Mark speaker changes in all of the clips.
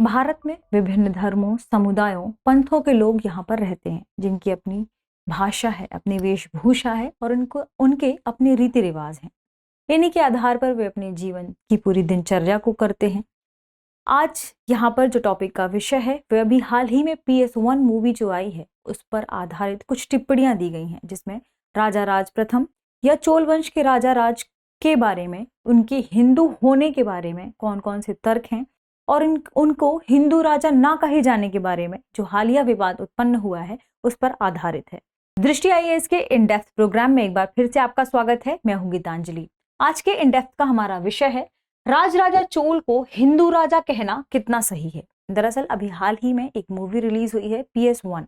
Speaker 1: भारत में विभिन्न धर्मों, समुदायों, पंथों के लोग यहाँ पर रहते हैं, जिनकी अपनी भाषा है, अपनी वेशभूषा है और उनको उनके अपने रीति रिवाज हैं। इन्हीं के आधार पर वे अपने जीवन की पूरी दिनचर्या को करते हैं। आज यहाँ पर जो टॉपिक का विषय है वह अभी हाल ही में PS1 मूवी जो आई है उस पर आधारित कुछ टिप्पणियां दी गई हैं, जिसमें राजा राज प्रथम या चोल वंश के राजा राज के बारे में, उनके हिंदू होने के बारे में कौन कौन से तर्क हैं और उनको हिंदू राजा ना कहे जाने के बारे में जो हालिया विवाद उत्पन्न हुआ है उस पर आधारित है। दृष्टि IAS के इन डेप्थ प्रोग्राम में एक बार फिर से आपका स्वागत है। मैं हूं गीतांजलि। आज के इन डेप्थ का हमारा विषय है राजराजा चोल को हिंदू राजा कहना कितना सही है। दरअसल अभी हाल ही में एक मूवी रिलीज हुई है PS1।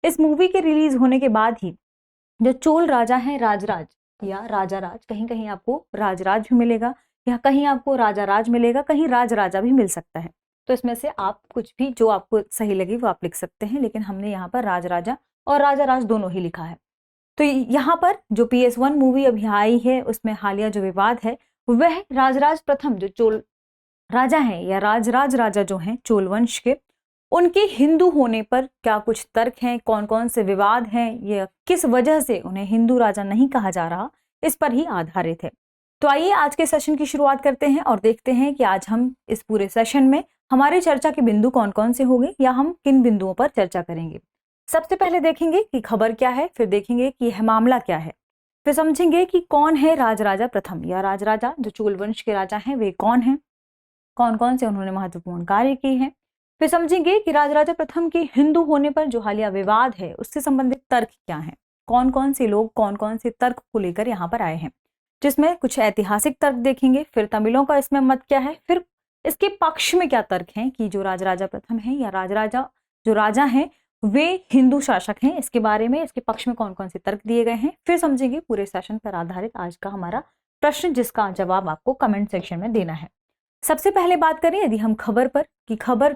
Speaker 1: इस मूवी के रिलीज होने के बाद ही जो चोल राजा हैं, राजराज या राजा राज, कहीं कहीं आपको राजराज भी मिलेगा या कहीं आपको राजा राज मिलेगा, कहीं राज राजा भी मिल सकता है। तो इसमें से आप कुछ भी जो आपको सही लगे वो आप लिख सकते हैं, लेकिन हमने यहाँ पर राज राजा और राजा राज दोनों ही लिखा है। तो यहाँ पर जो PS1 मूवी अभी आई है उसमें हालिया जो विवाद है वह राजराज प्रथम जो चोल राजा हैं या राजराज राजा जो हैं चोल वंश के, उनके हिंदू होने पर क्या कुछ तर्क हैं, कौन कौन से विवाद हैं, या किस वजह से उन्हें हिंदू राजा नहीं कहा जा रहा, इस पर ही आधारित है। तो आइए आज के सेशन की शुरुआत करते हैं और देखते हैं कि आज हम इस पूरे सेशन में हमारे चर्चा के बिंदु कौन कौन से होंगे या हम किन बिंदुओं पर चर्चा करेंगे। सबसे पहले देखेंगे कि खबर क्या है, फिर देखेंगे कि यह मामला क्या है, फिर समझेंगे कि कौन है राजराजा प्रथम या राजराजा जो चोल वंश के राजा हैं वे कौन हैं, कौन कौन से उन्होंने महत्वपूर्ण कार्य किए हैं। फिर समझेंगे कि राजराजा प्रथम के हिंदू होने पर जो हालिया विवाद है उससे संबंधित तर्क क्या हैं, कौन कौन से लोग कौन कौन से तर्क को लेकर यहाँ पर आए हैं, जिसमें कुछ ऐतिहासिक तर्क देखेंगे। फिर तमिलों का इसमें मत क्या है, फिर इसके पक्ष में क्या तर्क हैं कि जो राजराजा प्रथम है या राजराजा जो राजा हैं वे हिंदू शासक हैं, इसके बारे में, इसके पक्ष में कौन कौन से तर्क दिए गए हैं। फिर समझेंगे पूरे सेशन पर आधारित आज का हमारा प्रश्न, जिसका जवाब आपको कमेंट सेक्शन में देना है। सबसे पहले बात करें यदि हम खबर पर कि खबर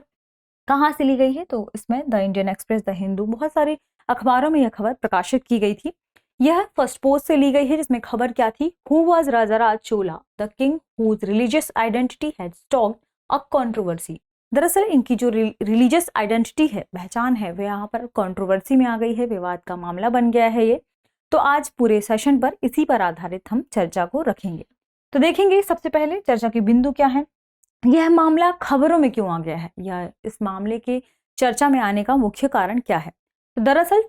Speaker 1: कहाँ से ली गई है, तो इसमें the Indian express, the Hindu, बहुत सारे अखबारों में यह खबर प्रकाशित की गई थी। यह फर्स्ट पोस्ट से ली गई है, जिसमें खबर क्या थी, who was Rajaraja Chola the king whose religious identity had stoked a controversy. दरअसल इनकी जो रिलीजियस आइडेंटिटी है, पहचान है, वह यहाँ पर कंट्रोवर्सी में आ गई है, विवाद का मामला बन गया है ये। तो आज पूरे सेशन पर इसी पर आधारित हम चर्चा को रखेंगे। तो देखेंगे सबसे पहले चर्चा के बिंदु क्या है, यह मामला खबरों में क्यों आ गया है या इस मामले के चर्चा में आने का मुख्य कारण क्या है। तो दरअसल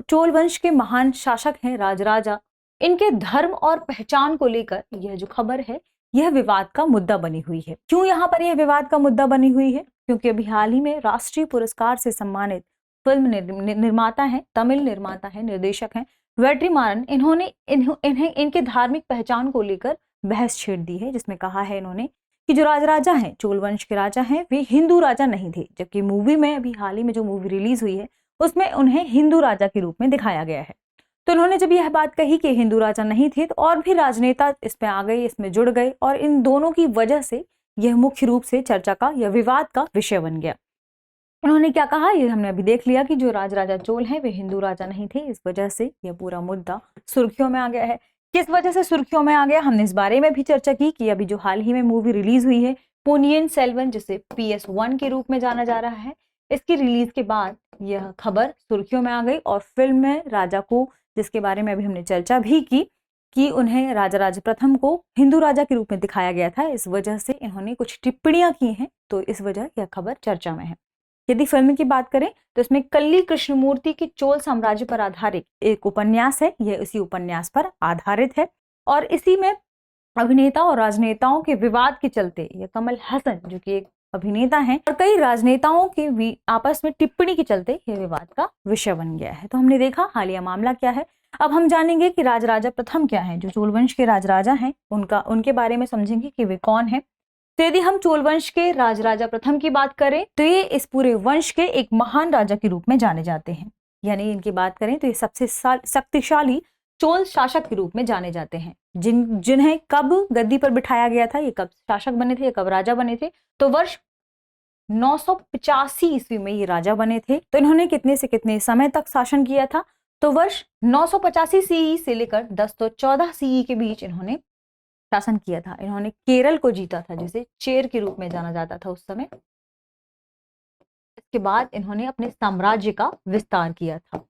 Speaker 1: चोल वंश के महान शासक हैं राजराजा, इनके धर्म और पहचान को लेकर यह जो खबर है यह विवाद का मुद्दा बनी हुई है। क्यों यहाँ पर यह विवाद का मुद्दा बनी हुई है, क्योंकि अभी हाल ही में राष्ट्रीय पुरस्कार से सम्मानित फिल्म निर्माता है, तमिल निर्माता है, निर्देशक हैं वेट्रीमारन, इन्होंने इन्हें इनके धार्मिक पहचान को लेकर बहस छेड़ दी है, जिसमें कहा है इन्होंने कि जो राजा हैं, चोल वंश के राजा हैं, वे हिंदू राजा नहीं थे, जबकि मूवी में अभी हाल ही में जो मूवी रिलीज हुई है उसमें उन्हें हिंदू राजा के रूप में दिखाया गया है। तो उन्होंने जब यह बात कही कि हिंदू राजा नहीं थे, तो और भी राजनेता इसमें आ गए, इसमें जुड़ गए, और इन दोनों की वजह से यह मुख्य रूप से चर्चा का या विवाद का विषय बन गया। उन्होंने क्या कहा, ये हमने अभी देख लिया कि जो राजराजा चोल हैं वे हिंदू राजा नहीं थे, इस वजह से यह पूरा मुद्दा सुर्खियों में आ गया है। किस वजह से सुर्खियों में आ गया, हमने इस बारे में भी चर्चा की कि अभी जो हाल ही में मूवी रिलीज हुई है पोनियन सेल्वन, जिसे PS1 के रूप में जाना जा रहा है, इसकी रिलीज के बाद यह खबर सुर्खियों में आ गई और फिल्म में राजा को, जिसके बारे में अभी हमने चर्चा भी की कि उन्हें राजा प्रथम को हिंदू राजा के रूप में दिखाया गया था, इस वजह से इन्होंने कुछ टिप्पणियां की हैं, तो इस वजह यह खबर चर्चा में है। यदि फिल्म की बात करें तो इसमें कल्ली कृष्णमूर्ति की चोल साम्राज्य पर आधारित एक उपन्यास है, यह इसी उपन्यास पर आधारित है, और इसी में अभिनेता और राजनेताओं के विवाद के चलते यह कमल हसन, जो कि एक अभिनेता हैं, और कई राजनेताओं के आपस में टिप्पणी के चलते यह विवाद का विषय बन गया है। तो हमने देखा हालिया मामला क्या है। अब हम जानेंगे कि राजराजा प्रथम क्या है, जो चोल वंश के राजराजा हैं, उनके बारे में समझेंगे कि वे कौन है। तो यदि हम चोल वंश के राजराजा प्रथम की बात करें तो ये इस पूरे वंश के एक महान राजा के रूप में जाने जाते हैं, यानी इनकी बात करें तो ये सबसे शक्तिशाली चोल शासक के रूप में जाने जाते हैं, जिन्हें कब गद्दी पर बिठाया गया था, ये कब शासक बने थे, ये कब राजा बने थे, तो वर्ष 985 ईस्वी में ये राजा बने थे। तो इन्होंने कितने से कितने समय तक शासन किया था, तो वर्ष 985 CE से लेकर 1014 CE के बीच इन्होंने शासन किया था। इन्होंने केरल को जीता था, जिसे चेर के रूप में जाना जाता था उस समय, के बाद इन्होंने अपने साम्राज्य का विस्तार किया था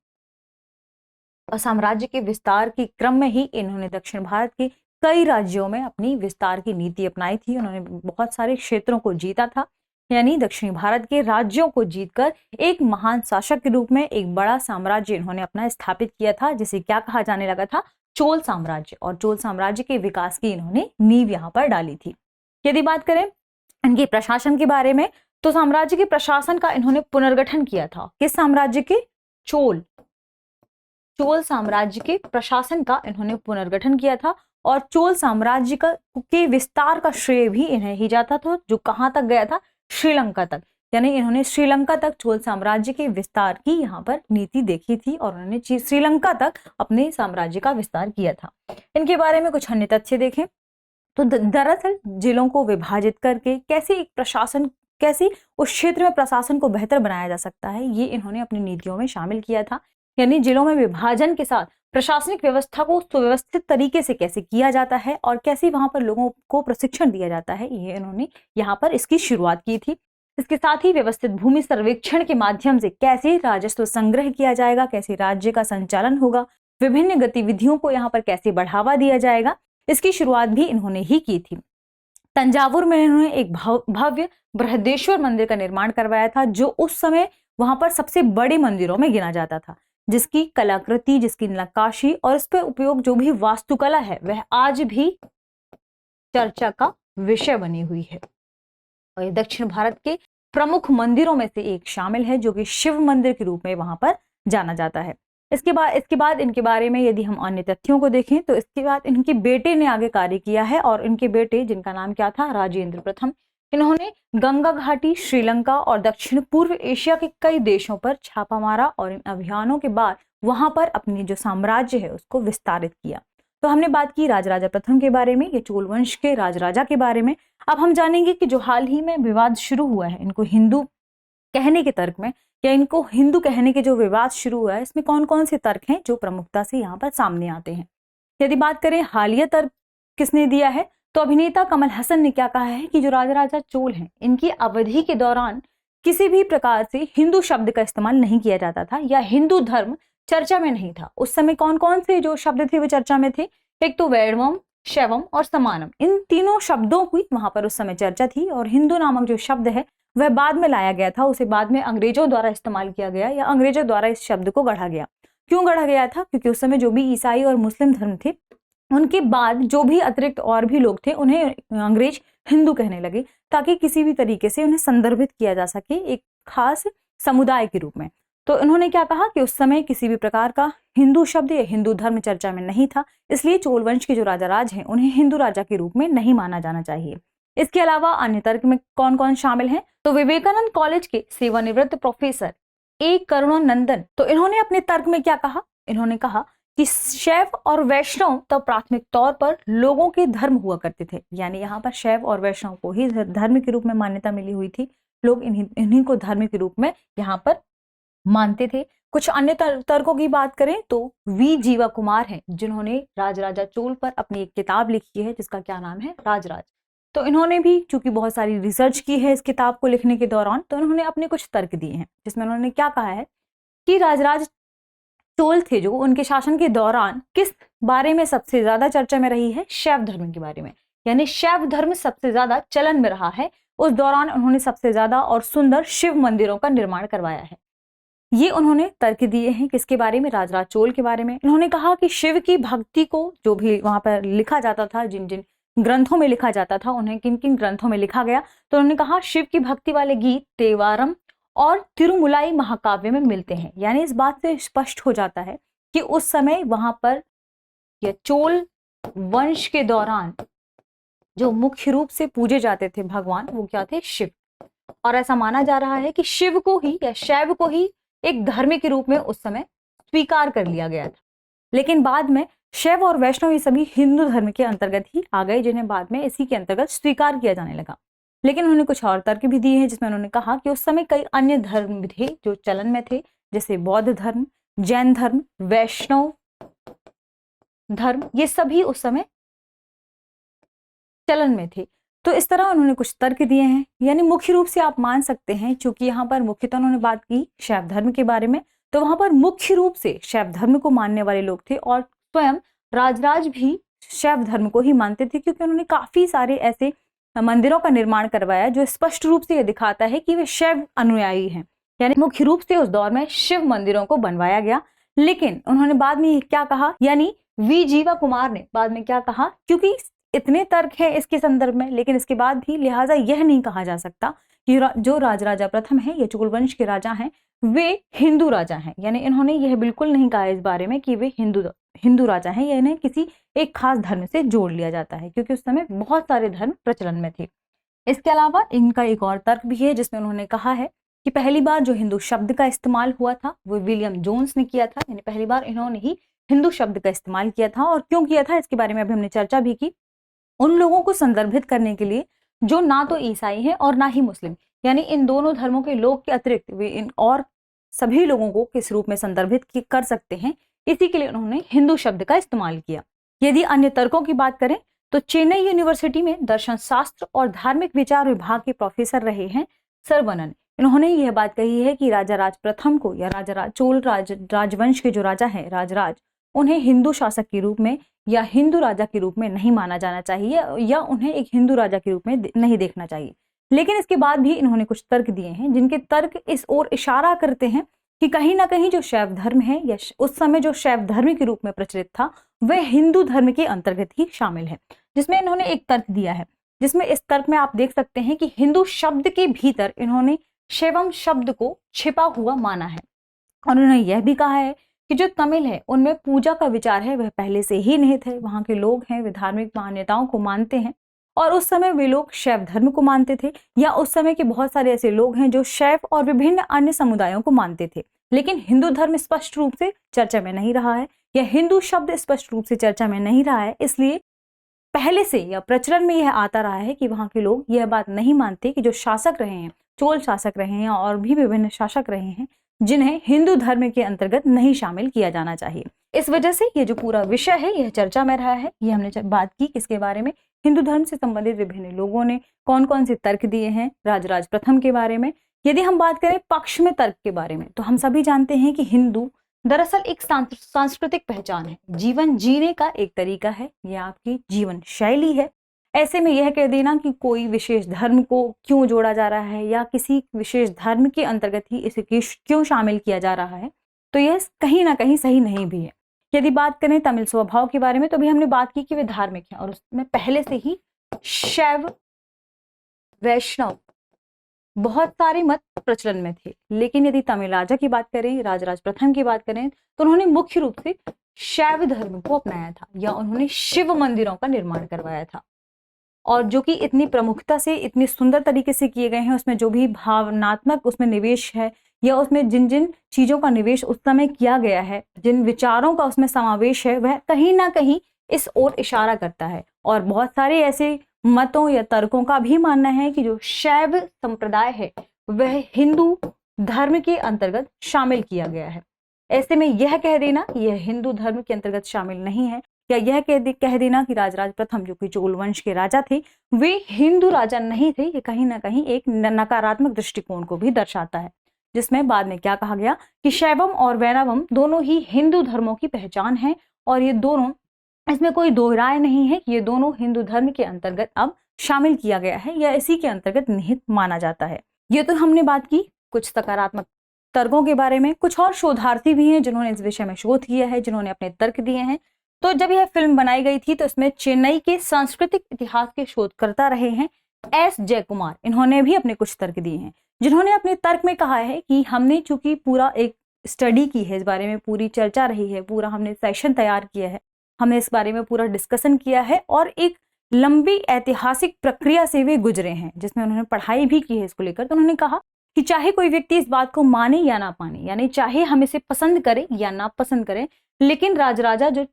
Speaker 1: और साम्राज्य के विस्तार के क्रम में ही इन्होंने दक्षिण भारत के कई राज्यों में अपनी विस्तार की नीति अपनाई थी। उन्होंने बहुत सारे क्षेत्रों को जीता था, यानी दक्षिणी भारत के राज्यों को जीतकर एक महान शासक के रूप में एक बड़ा साम्राज्य इन्होंने अपना स्थापित किया था, जिसे क्या कहा जाने लगा था, चोल साम्राज्य। और चोल साम्राज्य के विकास की इन्होंने नींव यहाँ पर डाली थी। यदि बात करें इनके प्रशासन के बारे में, तो साम्राज्य के प्रशासन का इन्होंने पुनर्गठन किया था। किस साम्राज्य के? चोल साम्राज्य के प्रशासन का इन्होंने पुनर्गठन किया था और चोल साम्राज्य के विस्तार का श्रेय भी इन्हें ही जाता था, जो कहां तक गया था? श्रीलंका तक। यानी इन्होंने श्रीलंका तक चोल साम्राज्य के विस्तार की यहाँ पर नीति देखी थी और उन्होंने श्रीलंका तक अपने साम्राज्य का विस्तार किया था। इनके बारे में कुछ अन्य तथ्य देखें तो दरअसल जिलों को विभाजित करके कैसे उस क्षेत्र में प्रशासन को बेहतर बनाया जा सकता है, ये इन्होंने अपनी नीतियों में शामिल किया था। यानी जिलों में विभाजन के साथ प्रशासनिक व्यवस्था को सुव्यवस्थित तरीके से कैसे किया जाता है और कैसे वहां पर लोगों को प्रशिक्षण दिया जाता है, ये इन्होंने यहाँ पर इसकी शुरुआत की थी। इसके साथ ही व्यवस्थित भूमि सर्वेक्षण के माध्यम से कैसे राजस्व संग्रह किया जाएगा, कैसे राज्य का संचालन होगा, विभिन्न गतिविधियों को यहाँ पर कैसे बढ़ावा दिया जाएगा, इसकी शुरुआत भी इन्होंने ही की थी। तंजावुर में इन्होंने एक भव्य बृहदेश्वर मंदिर का निर्माण करवाया था, जो उस समय वहां पर सबसे बड़े मंदिरों में गिना जाता था, जिसकी कलाकृति, जिसकी नक्काशी और इस पर उपयोग जो भी वास्तुकला है वह आज भी चर्चा का विषय बनी हुई है। और ये दक्षिण भारत के प्रमुख मंदिरों में से एक शामिल है, जो कि शिव मंदिर के रूप में वहां पर जाना जाता है। इसके बाद इनके बारे में यदि हम अन्य तथ्यों को देखें तो इसके बाद इनके बेटे ने आगे कार्य किया है और इनके बेटे, जिनका नाम क्या था? राजेंद्र प्रथम। इन्होंने गंगा घाटी, श्रीलंका और दक्षिण पूर्व एशिया के कई देशों पर छापा मारा और इन अभियानों के बाद वहां पर अपनी जो साम्राज्य है उसको विस्तारित किया। तो हमने बात की राजराजा प्रथम के बारे में, ये चोल वंश के राजराजा के बारे में। अब हम जानेंगे कि जो हाल ही में विवाद शुरू हुआ है इनको हिंदू कहने के तर्क में, या इनको हिंदू कहने के जो विवाद शुरू हुआ है, इसमें कौन कौन से तर्क हैं जो प्रमुखता से यहाँ पर सामने आते हैं। यदि बात करें हालिया तर्क किसने दिया है, तो अभिनेता कमल हसन ने क्या कहा है कि जो राजराजा चोल हैं इनकी अवधि के दौरान किसी भी प्रकार से हिंदू शब्द का इस्तेमाल नहीं किया जाता था या हिंदू धर्म चर्चा में नहीं था। उस समय कौन कौन से जो शब्द थे वो चर्चा में थे? एक तो वैणवम, शैवम और समानम, इन तीनों शब्दों की वहां पर उस समय चर्चा थी और हिंदू नामक जो शब्द है वह बाद में लाया गया था, उसे बाद में अंग्रेजों द्वारा इस्तेमाल किया गया या अंग्रेजों द्वारा इस शब्द को गढ़ा गया। क्यों गढ़ा गया था? क्योंकि उस समय जो भी ईसाई और मुस्लिम धर्म थे उनके बाद जो भी अतिरिक्त और भी लोग थे उन्हें अंग्रेज हिंदू कहने लगे, ताकि किसी भी तरीके से उन्हें संदर्भित किया जा सके एक खास समुदाय के रूप में। तो उन्होंने क्या कहा कि उस समय किसी भी प्रकार का हिंदू शब्द या हिंदू धर्म चर्चा में नहीं था, इसलिए चोल वंश के जो राजा राज हैं उन्हें हिंदू राजा के रूप में नहीं माना जाना चाहिए। इसके अलावा अन्य तर्क में कौन कौन शामिल हैं, तो विवेकानंद कॉलेज के सेवानिवृत्त प्रोफेसर ए करुणानंदन, तो इन्होंने अपने तर्क में क्या कहा? इन्होंने कहा कि शैव और वैष्णव तब प्राथमिक तौर पर लोगों के धर्म हुआ करते थे, यानी यहाँ पर शैव और वैष्णव को ही धर्म के रूप में मान्यता मिली हुई थी, लोग इन्हीं को धर्म के रूप में यहाँ पर मानते थे। कुछ अन्य तर्कों की बात करें तो वी जीवा कुमार हैं, जिन्होंने राजराजा चोल पर अपनी एक किताब लिखी है जिसका क्या नाम है? राजराज। तो इन्होंने भी चूंकि बहुत सारी रिसर्च की है इस किताब को लिखने के दौरान, तो इन्होंने अपने कुछ तर्क दिए हैं, जिसमें उन्होंने क्या कहा है कि राजराज चोल थे जो उनके शासन के दौरान किस बारे में सबसे ज्यादा चर्चा में रही है? शैव धर्म के बारे में, यानी शैव धर्म सबसे ज्यादा चलन में रहा है। उस दौरान उन्होंने सबसे ज्यादा और सुंदर शिव मंदिरों का निर्माण करवाया है। ये उन्होंने तर्क दिए हैं किसके बारे में? राजराज चोल के बारे में। इन्होंने कहा कि शिव की भक्ति को जो भी वहां पर लिखा जाता था, जिन जिन ग्रंथों में लिखा जाता था, उन्हें किन किन ग्रंथों में लिखा गया, तो उन्होंने कहा शिव की भक्ति वाले गीत तेवारम और तिरुमुलाई महाकाव्य में मिलते हैं। यानी इस बात से स्पष्ट हो जाता है कि उस समय वहां पर या चोल वंश के दौरान जो मुख्य रूप से पूजे जाते थे भगवान, वो क्या थे? शिव। और ऐसा माना जा रहा है कि शिव को ही या शैव को ही एक धर्म के रूप में उस समय स्वीकार कर लिया गया था, लेकिन बाद में शैव और वैष्णव ये सभी हिंदू धर्म के अंतर्गत ही आ गए, जिन्हें बाद में इसी के अंतर्गत स्वीकार किया जाने लगा। लेकिन उन्होंने कुछ और तर्क भी दिए हैं, जिसमें उन्होंने कहा कि उस समय कई अन्य धर्म थे जो चलन में थे, जैसे बौद्ध धर्म, जैन धर्म, वैष्णव धर्म, ये सभी उस समय चलन में थे। तो इस तरह उन्होंने कुछ तर्क दिए हैं। यानी मुख्य रूप से आप मान सकते हैं, चूंकि यहाँ पर मुख्यतः उन्होंने बात की शैव धर्म के बारे में, तो वहां पर मुख्य रूप से शैव धर्म को मानने वाले लोग थे और स्वयं राजराज भी शैव धर्म को ही मानते थे, क्योंकि उन्होंने काफी सारे ऐसे मंदिरों का निर्माण करवाया जो स्पष्ट रूप से यह दिखाता है कि वे शैव अनुयायी हैं। यानी मुख्य रूप से उस दौर में शिव मंदिरों को बनवाया गया। लेकिन उन्होंने बाद में क्या कहा, यानी वी जीवा कुमार ने बाद में क्या कहा, क्योंकि इतने तर्क हैं इसके संदर्भ में, लेकिन इसके बाद भी लिहाजा यह नहीं कहा जा सकता कि जो राजराजा प्रथम है या चोल वंश के राजा हैं वे हिंदू राजा हैं। यानी इन्होंने यह बिल्कुल नहीं कहा इस बारे में कि वे हिंदू राजा हैं, या इन्हें किसी एक खास धर्म से जोड़ लिया जाता है, क्योंकि उस समय बहुत सारे धर्म प्रचलन में थे। इसके अलावा इनका एक और तर्क भी है जिसमें उन्होंने कहा है कि पहली बार जो हिंदू शब्द का इस्तेमाल हुआ था वो विलियम जोन्स ने किया था। यानी पहली बार इन्होंने ही हिंदू शब्द का इस्तेमाल किया था। और क्यों किया था इसके बारे में अभी हमने चर्चा भी की। उन लोगों को संदर्भित करने के लिए जो ना तो ईसाई हैं और ना ही मुस्लिम, यानी इन दोनों धर्मों के लोग के अतिरिक्त वे इन और सभी लोगों को किस रूप में संदर्भित कर सकते हैं, इसी के लिए उन्होंने हिंदू शब्द का इस्तेमाल किया। यदि अन्य तर्कों की बात करें तो चेन्नई यूनिवर्सिटी में दर्शन शास्त्र और धार्मिक विचार विभाग के प्रोफेसर रहे हैं सरवनन। इन्होंने यह बात कही है कि राजा राज प्रथम को या चोल राजवंश के जो राजा हैं राजराज, उन्हें हिंदू शासक के रूप में या हिंदू राजा के रूप में नहीं माना जाना चाहिए या उन्हें एक हिंदू राजा के रूप में नहीं देखना चाहिए। लेकिन इसके बाद भी इन्होंने कुछ तर्क दिए हैं जिनके तर्क इस ओर इशारा करते हैं कि कहीं ना कहीं जो शैव धर्म है या उस समय जो शैव धर्म के रूप में प्रचलित था वह हिंदू धर्म के अंतर्गत ही शामिल है। जिसमें इन्होंने एक तर्क दिया है, जिसमें इस तर्क में आप देख सकते हैं कि हिंदू शब्द के भीतर इन्होंने शैवम शब्द को छिपा हुआ माना है। और उन्होंने यह भी कहा है कि जो तमिल है उनमें पूजा का विचार है वह पहले से ही निहित है। वहां के लोग हैं वे धार्मिक मान्यताओं को मानते हैं और उस समय वे लोग शैव धर्म को मानते थे, या उस समय के बहुत सारे ऐसे लोग हैं जो शैव और विभिन्न अन्य समुदायों को मानते थे। लेकिन हिंदू धर्म स्पष्ट रूप से चर्चा में नहीं रहा है या हिंदू शब्द स्पष्ट रूप से चर्चा में नहीं रहा है। इसलिए पहले से या प्रचलन में यह आता रहा है कि वहां के लोग यह बात नहीं मानते कि जो शासक रहे हैं, चोल शासक रहे हैं और भी विभिन्न शासक रहे हैं, जिन्हें हिंदू धर्म के अंतर्गत नहीं शामिल किया जाना चाहिए। इस वजह से ये जो पूरा विषय है यह चर्चा में रहा है। ये हमने बात की किसके बारे में, हिंदू धर्म से संबंधित विभिन्न लोगों ने कौन कौन से तर्क दिए हैं राजराज प्रथम के बारे में। यदि हम बात करें पक्ष में तर्क के बारे में, तो हम सभी जानते हैं कि हिंदू दरअसल एक सांस्कृतिक पहचान है, जीवन जीने का एक तरीका है, यह आपकी जीवन शैली है। ऐसे में यह कह देना कि कोई विशेष धर्म को क्यों जोड़ा जा रहा है या किसी विशेष धर्म के अंतर्गत ही इसे क्यों शामिल किया जा रहा है, तो यह कहीं ना कहीं सही नहीं भी है। यदि बात करें तमिल स्वभाव के बारे में, तो भी हमने बात की कि वे धार्मिक हैं और उसमें पहले से ही शैव वैष्णव बहुत सारे मत प्रचलन में थे। लेकिन यदि तमिल राजा की बात करें, राजराज प्रथम की बात करें, तो उन्होंने मुख्य रूप से शैव धर्म को अपनाया था या उन्होंने शिव मंदिरों का निर्माण करवाया था, और जो कि इतनी प्रमुखता से इतनी सुंदर तरीके से किए गए हैं। उसमें जो भी भावनात्मक उसमें निवेश है या उसमें जिन जिन चीजों का निवेश उस समय किया गया है, जिन विचारों का उसमें समावेश है, वह कहीं ना कहीं इस ओर इशारा करता है। और बहुत सारे ऐसे मतों या तर्कों का भी मानना है कि जो शैव संप्रदाय है वह हिंदू धर्म के अंतर्गत शामिल किया गया है। ऐसे में यह कह देना कि यह हिंदू धर्म के अंतर्गत शामिल नहीं है, या यह कह देना कि राजराज प्रथम जो कि चोल वंश के राजा थे वे हिंदू राजा नहीं थे, ये कहीं ना कहीं एक नकारात्मक दृष्टिकोण को भी दर्शाता है। जिसमें बाद में क्या कहा गया कि शैवम और वैणवम दोनों ही हिंदू धर्मों की पहचान है और ये दोनों, इसमें कोई दो राय नहीं है कि ये दोनों हिंदू धर्म के अंतर्गत अब शामिल किया गया है या इसी के अंतर्गत निहित माना जाता है। ये तो हमने बात की कुछ सकारात्मक तर्कों के बारे में। कुछ और शोधार्थी भी हैं जिन्होंने इस विषय में शोध किया है, जिन्होंने अपने तर्क दिए हैं। तो जब यह फिल्म बनाई गई थी तो इसमें चेन्नई के सांस्कृतिक इतिहास के शोधकर्ता रहे हैं एस जयकुमार, इन्होंने भी अपने कुछ तर्क दिए हैं, जिन्होंने अपने तर्क में कहा है कि हमने चूंकि पूरा एक स्टडी की है, इस बारे में पूरी चर्चा रही है, पूरा हमने सेशन तैयार किया है, हमने इस बारे में पूरा डिस्कशन किया है और एक लंबी ऐतिहासिक प्रक्रिया से वे गुजरे हैं जिसमें उन्होंने पढ़ाई भी की है इसको लेकर। तो उन्होंने कहा कि चाहे कोई व्यक्ति इस बात को माने या ना माने, यानी चाहे हम इसे पसंद करें या ना पसंद करें, लेकिन राजराजा जो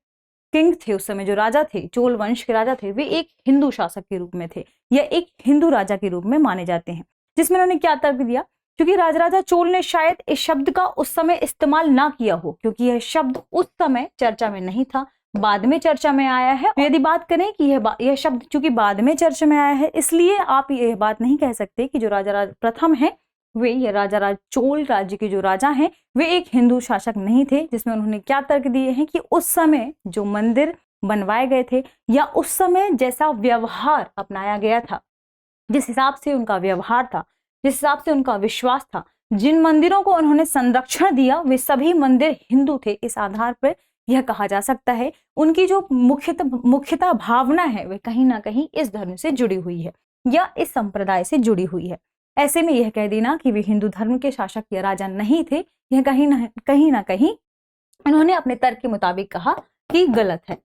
Speaker 1: किंग थे उस समय, जो राजा थे, चोल वंश के राजा थे, वे एक हिंदू शासक के रूप में थे या एक हिंदू राजा के रूप में माने जाते हैं। जिसमें उन्होंने क्या तर्क दिया, क्योंकि राजराजा चोल ने शायद इस शब्द का उस समय इस्तेमाल ना किया हो, क्योंकि यह शब्द उस समय चर्चा में नहीं था। बाद में चर्चा में आया है। यदि बात करें कि यह शब्द चूंकि बाद में चर्चा में आया है, इसलिए आप यह बात नहीं कह सकते कि जो राजाराज प्रथम है वे, ये राजाराज चोल राज्य के जो राजा हैं, वे एक हिंदू शासक नहीं थे। जिसमें उन्होंने क्या तर्क दिए हैं कि उस समय जो मंदिर बनवाए गए थे या उस समय जैसा व्यवहार अपनाया गया था, जिस हिसाब से उनका व्यवहार था, जिस हिसाब से उनका विश्वास था, जिन मंदिरों को उन्होंने संरक्षण दिया, वे सभी मंदिर हिंदू थे। इस आधार पर यह कहा जा सकता है उनकी जो मुख्यतः भावना है वे कहीं ना कहीं इस धर्म से जुड़ी हुई है या इस संप्रदाय से जुड़ी हुई है। ऐसे में यह कह देना कि वे हिंदू धर्म के शासक या राजा नहीं थे, यह कहीं ना कहीं उन्होंने अपने तर्क के मुताबिक कहा कि गलत है।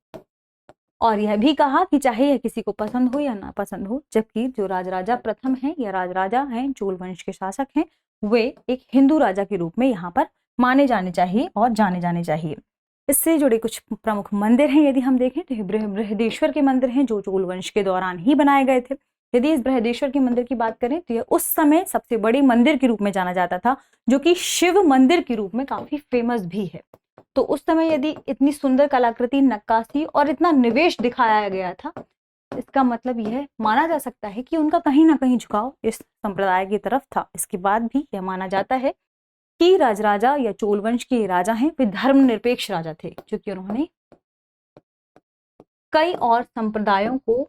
Speaker 1: और यह भी कहा कि चाहे यह किसी को पसंद हो या ना पसंद हो, जबकि जो राजराजा प्रथम हैं या राजा हैं, चोल वंश के शासक हैं, वे एक हिंदू राजा के रूप में यहाँ पर माने जाने चाहिए और जाने जाने चाहिए। इससे जुड़े कुछ प्रमुख मंदिर हैं यदि हम देखें तो बृहदेश्वर के मंदिर हैं जो चोल वंश के दौरान ही बनाए गए थे। यदि इस बृहदेश्वर के मंदिर की बात करें तो यह उस समय सबसे बड़े मंदिर के रूप में जाना जाता था, जो कि शिव मंदिर के रूप में काफी फेमस भी है। तो उस समय यदि इतनी सुंदर कलाकृति, नक्काशी और इतना निवेश दिखाया गया था, इसका मतलब यह माना जा सकता है कि उनका कहीं ना कहीं झुकाव इस संप्रदाय की तरफ था। इसके बाद भी यह माना जाता है कि राजराजा या चोल वंश के राजा हैं वे धर्मनिरपेक्ष राजा थे, क्योंकि उन्होंने कई और संप्रदायों को,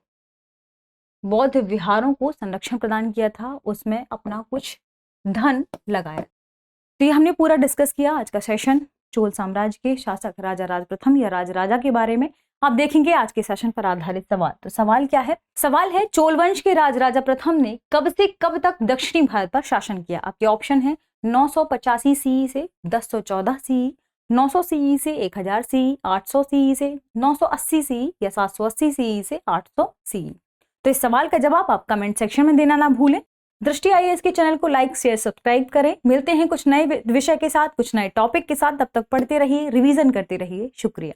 Speaker 1: बौद्ध विहारों को संरक्षण प्रदान किया था, उसमें अपना कुछ धन लगाया। तो ये हमने पूरा डिस्कस किया आज का सेशन चोल साम्राज्य के शासक राजाराज प्रथम या राजराजा के बारे में। आप देखेंगे आज के सेशन पर आधारित सवाल। तो सवाल क्या है? सवाल है चोल वंश के राजराजा प्रथम ने कब से कब तक दक्षिणी भारत पर शासन किया? आपके ऑप्शन है 985 सीई से 1014 सीई, 900 सीई से 1000 सीई, 800 सीई से 980 सीई या 780 सीई से 800 सीई। तो इस सवाल का जवाब आप कमेंट सेक्शन में देना ना भूलें। दृष्टि आईएएस के चैनल को लाइक, शेयर, सब्सक्राइब करें। मिलते हैं कुछ नए विषय के साथ, कुछ नए टॉपिक के साथ। तब तक पढ़ते रहिए, रिवीजन करते रहिए। शुक्रिया।